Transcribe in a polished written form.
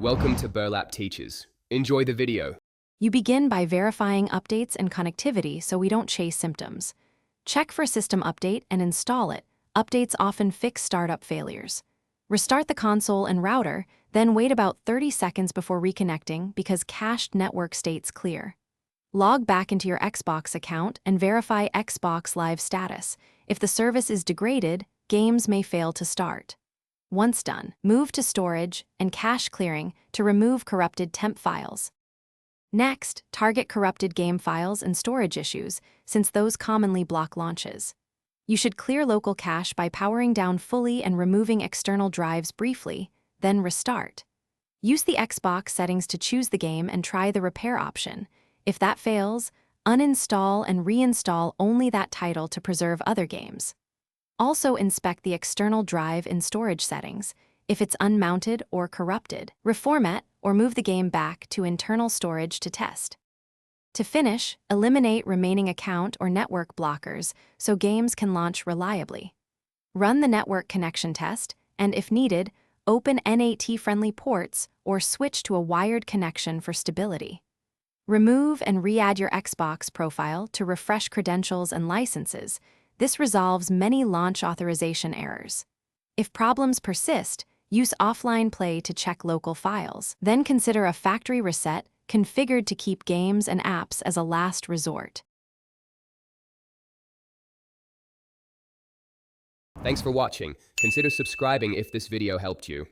Welcome to Burlap Teachers. Enjoy the video. You begin by verifying updates and connectivity so we don't chase symptoms. Check for system update and install it. Updates often fix startup failures. Restart the console and router, then wait about 30 seconds before reconnecting because cached network state's clear. Log back into your Xbox account and verify Xbox Live status. If the service is degraded, games may fail to start. Once done, move to storage and cache clearing to remove corrupted temp files. Next, target corrupted game files and storage issues, since those commonly block launches. You should clear local cache by powering down fully and removing external drives briefly, then restart. Use the Xbox settings to choose the game and try the repair option. If that fails, uninstall and reinstall only that title to preserve other games. Also inspect the external drive in storage settings. If it's unmounted or corrupted, reformat or move the game back to internal storage to test. To finish, eliminate remaining account or network blockers so games can launch reliably. Run the network connection test, and if needed, open NAT-friendly ports or switch to a wired connection for stability. Remove and re-add your Xbox profile to refresh credentials and licenses. This resolves many launch authorization errors. If problems persist, use offline play to check local files. Then consider a factory reset configured to keep games and apps as a last resort. Thanks for watching. Consider subscribing if this video helped you.